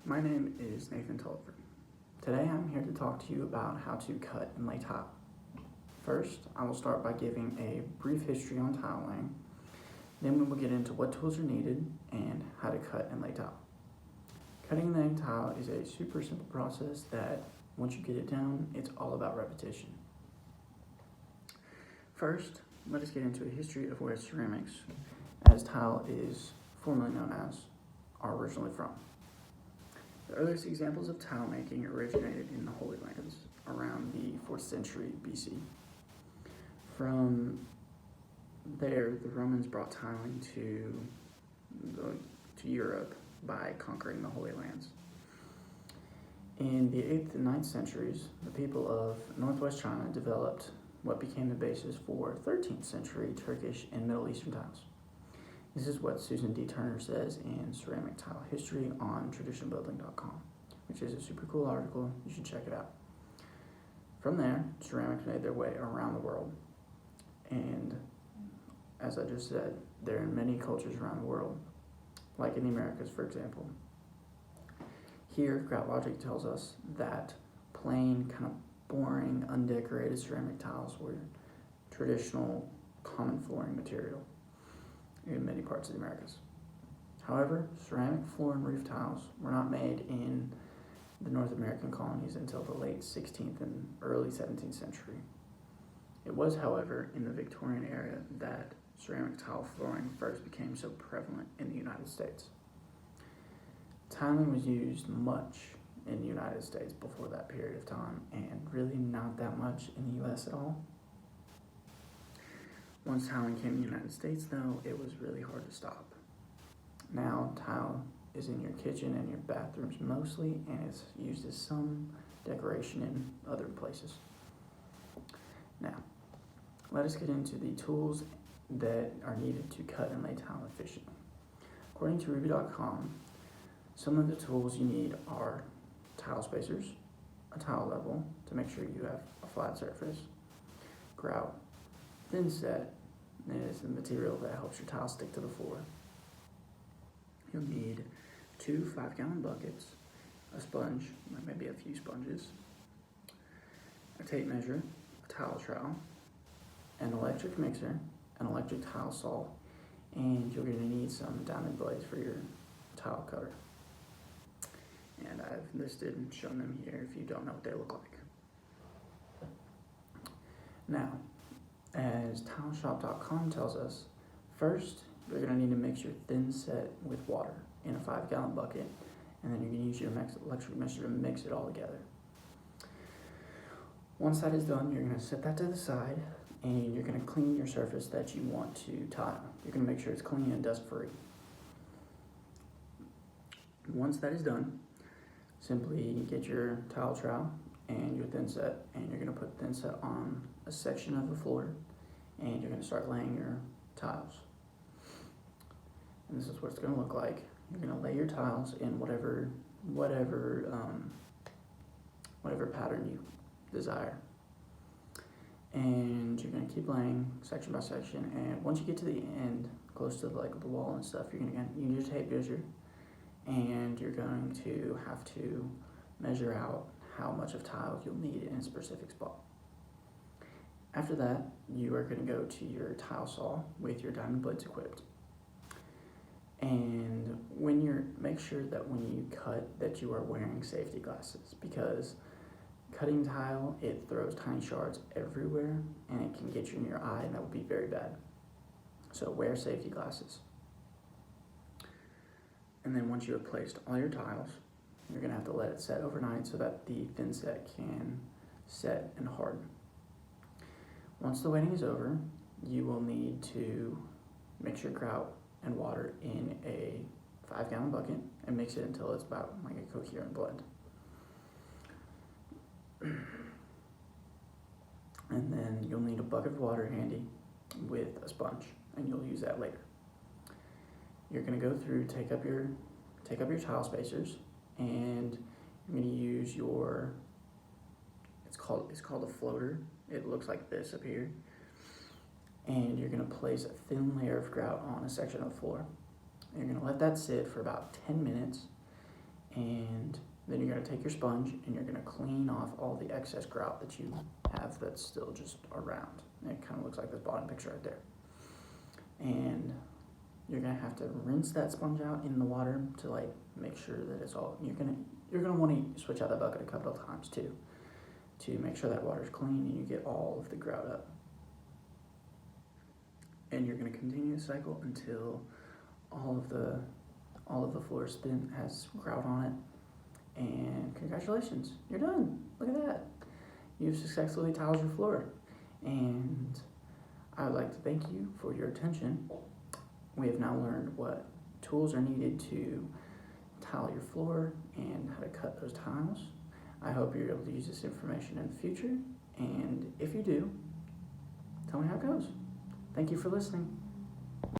My name is Nathan Tulliver. Today I'm here to talk to you about how to cut and lay tile. First, I will start by giving a brief history on tile laying. Then we will get into what tools are needed and how to cut and lay tile. Cutting and laying tile is a super simple process that once you get it down, it's all about repetition. First, let us get into a history of where ceramics, as tile is formerly known as, are originally from. The earliest examples of tile making originated in the Holy Lands around the 4th century BC. From there, the Romans brought tiling to Europe by conquering the Holy Lands. In the 8th and 9th centuries, the people of northwest China developed what became the basis for 13th century Turkish and Middle Eastern tiles. This is what Susan D. Turner says in Ceramic Tile History on traditionbuilding.com, which is a super cool article. You should check it out. From there, ceramics made their way around the world. And as I just said, they're in many cultures around the world, like in the Americas, for example. Here, Grout Logic tells us that plain, kind of boring, undecorated ceramic tiles were traditional, common flooring material in many parts of the Americas. However, ceramic floor and roof tiles were not made in the North American colonies until the late 16th and early 17th century. It was, however, in the Victorian era that ceramic tile flooring first became so prevalent in the United States. Tiling was used much in the United States before that period of time, and really not that much in the US at all. Once tiling came to the United States, though, it was really hard to stop. Now, tile is in your kitchen and your bathrooms mostly, and it's used as some decoration in other places. Now, let us get into the tools that are needed to cut and lay tile efficiently. According to Ruby.com, some of the tools you need are tile spacers, a tile level to make sure you have a flat surface, grout, thin set is the material that helps your tile stick to the floor. You'll need 2 5-gallon buckets, a sponge, maybe a few sponges, a tape measure, a tile trowel, an electric mixer, an electric tile saw, and you're going to need some diamond blades for your tile cutter. And I've listed and shown them here if you don't know what they look like. Now, as tileshop.com tells us, first you're going to need to mix your thin set with water in a 5-gallon bucket, and then you're going to use your electric mixer to mix it all together. Once that is done, you're going to set that to the side, and you're going to clean your surface that you want to tile. You're going to make sure it's clean and dust-free. Once that is done, simply get your tile trowel and your thin set, and you're going to put thin set on a section of the floor, and you're going to start laying your tiles. And this is what it's going to look like. You're going to lay your tiles in whatever pattern you desire, and you're going to keep laying section by section. And once you get to the end, close to like the wall and stuff, you're going to use your tape measure, and you're going to have to measure out how much of tile you'll need in a specific spot. After that, you are going to go to your tile saw with your diamond blades equipped. And make sure that when you cut that you are wearing safety glasses, because cutting tile, it throws tiny shards everywhere and it can get you in your eye, and that would be very bad. So wear safety glasses. And then once you have placed all your tiles, you're going to have to let it set overnight so that the thin set can set and harden. Once the waiting is over, you will need to mix your grout and water in a 5-gallon bucket and mix it until it's about like a coherent blend. And then you'll need a bucket of water handy with a sponge, and you'll use that later. You're going to go through, take up your tile spacers, and you're going to use it's called a floater. It looks like this up here. And you're going to place a thin layer of grout on a section of the floor. And you're going to let that sit for about 10 minutes, And then you're gonna take your sponge and you're gonna clean off all the excess grout that you have that's still just around. And it kind of looks like this bottom picture right there. And you're gonna have to rinse that sponge out in the water to like make sure that it's all. You're gonna want to switch out that bucket a couple of times too, to make sure that water's clean and you get all of the grout up. And you're gonna continue the cycle until all of the floor has grout on it. And congratulations, you're done. Look at that. You've successfully tiled your floor. And I would like to thank you for your attention. We have now learned what tools are needed to tile your floor and how to cut those tiles. I hope you're able to use this information in the future. And if you do, tell me how it goes. Thank you for listening.